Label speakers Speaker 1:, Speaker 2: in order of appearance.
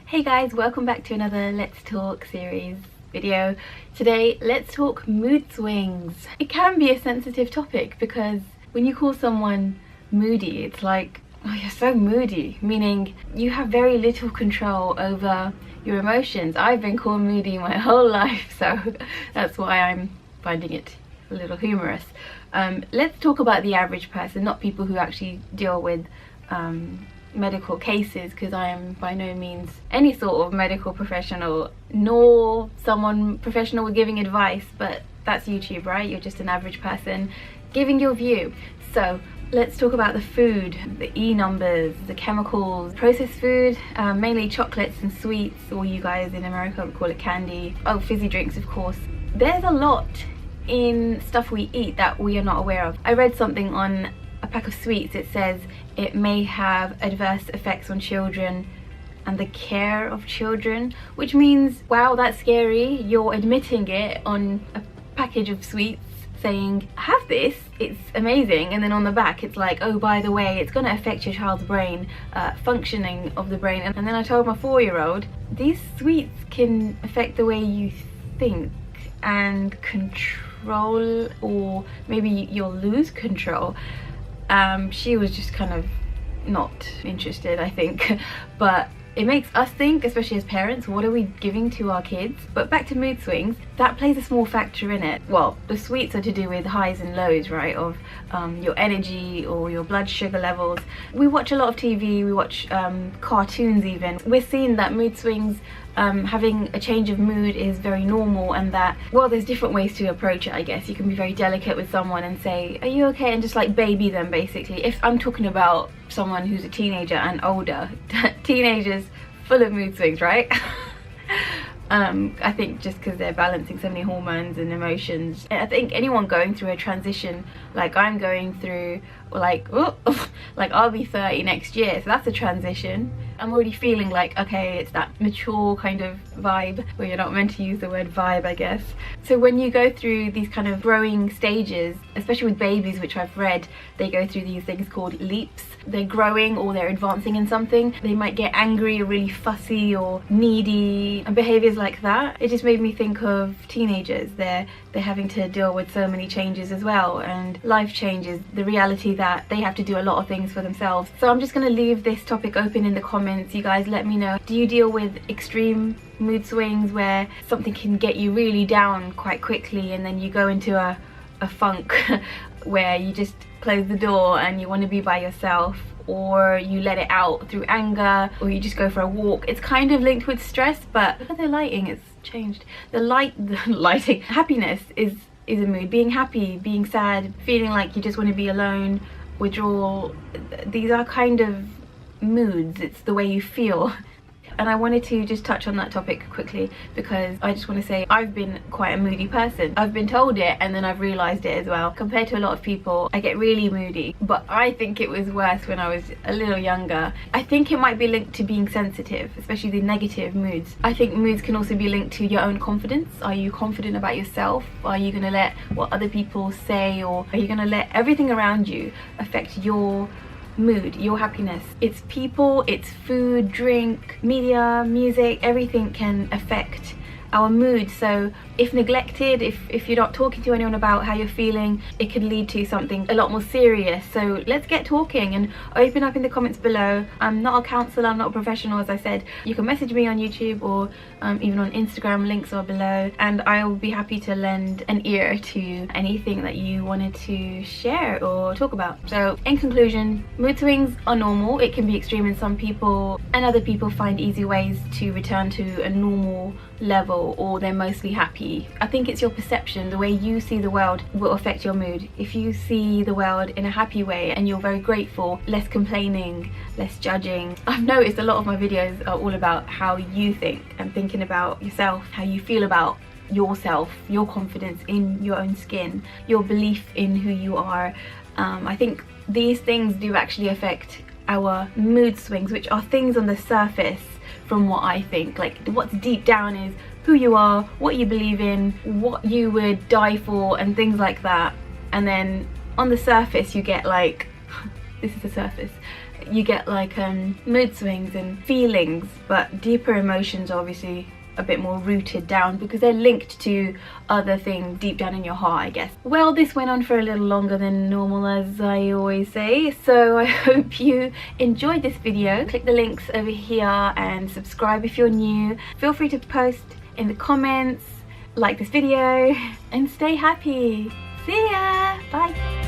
Speaker 1: Hey guys, welcome back to another Let's Talk series video. Today, let's talk mood swings. It can be a sensitive topic because when you call someone moody, it's like, oh, you're so moody, meaning you have very little control over your emotions. I've been called moody my whole life, so that's why I'm finding it a little humorous. Let's talk about the average person, not people who actually deal with medical cases, because I am by no means any sort of medical professional, nor someone professional with giving advice, but that's YouTube, right? You're just an average person giving your view. So let's talk about the food, the E numbers, the chemicals, processed food, mainly chocolates and sweets, or you guys in America would call it candy. Oh, fizzy drinks, of course. There's a lot in stuff we eat that we are not aware of. I read something on a pack of sweets. It says it may have adverse effects on children and the care of children, which means, wow, that's scary. You're admitting it on a package of sweets, saying have this, it's amazing, and then on the back it's like, oh, by the way, it's going to affect your child's brain, functioning of the brain. And then I told my 4-year-old, these sweets can affect the way you think and control, or maybe you'll lose control. She was just kind of not interested, I think. But it makes us think, especially as parents, what are we giving to our kids? But back to mood swings, that plays a small factor in it. Well, the sweets are to do with highs and lows, right, of your energy or your blood sugar levels. We watch a lot of TV, we watch cartoons even. We're seeing that mood swings, having a change of mood is very normal, and that, well, there's different ways to approach it, I guess. You can be very delicate with someone and say, are you okay? And just like baby them, basically. If I'm talking about someone who's a teenager and older, teenagers full of mood swings, right? I think just because they're balancing so many hormones and emotions. I think anyone going through a transition like I'm going through, or like, oh, like I'll be 30 next year, so that's a transition. I'm already feeling like, okay, it's that mature kind of vibe, where you're not meant to use the word vibe, I guess. So when you go through these kind of growing stages, especially with babies, which I've read, they go through these things called leaps. They're growing or they're advancing in something. They might get angry or really fussy or needy and behaviors like that. It just made me think of teenagers. They're having to deal with so many changes as well, and life changes, the reality that they have to do a lot of things for themselves. So I'm just going to leave this topic open in the comments. You guys let me know, do you deal with extreme mood swings where something can get you really down quite quickly and then you go into a funk where you just close the door and you want to be by yourself, or you let it out through anger, or you just go for a walk? It's kind of linked with stress, but look at the lighting, it's changed. The lighting. Happiness is a mood. Being happy, being sad, feeling like you just want to be alone, withdrawal, these are kind of moods. It's the way you feel. And I wanted to just touch on that topic quickly because I just want to say I've been quite a moody person. I've been told it and then I've realised it as well. Compared to a lot of people, I get really moody, but I think it was worse when I was a little younger. I think it might be linked to being sensitive, especially the negative moods. I think moods can also be linked to your own confidence. Are you confident about yourself? Are you going to let what other people say, or are you going to let everything around you affect your mood, your happiness? It's people, it's food, drink, media, music, everything can affect our mood. So if neglected, if you're not talking to anyone about how you're feeling, it can lead to something a lot more serious. So let's get talking and open up in the comments below. I'm not a counsellor, I'm not a professional, as I said. You can message me on YouTube or even on Instagram, links are below, and I will be happy to lend an ear to anything that you wanted to share or talk about. So in conclusion, mood swings are normal. It can be extreme in some people, and other people find easy ways to return to a normal level, or they're mostly happy. I think it's your perception, the way you see the world will affect your mood. If you see the world in a happy way and you're very grateful, less complaining, less judging. I've noticed a lot of my videos are all about how you think and thinking about yourself, how you feel about yourself, your confidence in your own skin, your belief in who you are. I think these things do actually affect our mood swings, which are things on the surface from what I think. Like, what's deep down is who you are, what you believe in, what you would die for, and things like that. And then on the surface you get like this is the surface, you get like mood swings and feelings, but deeper emotions are obviously a bit more rooted down because they're linked to other things deep down in your heart, I guess. Well, this went on for a little longer than normal, as I always say, so I hope you enjoyed this video. Click the links over here and subscribe if you're new. Feel free to post in the comments, like this video, and stay happy. See ya! Bye!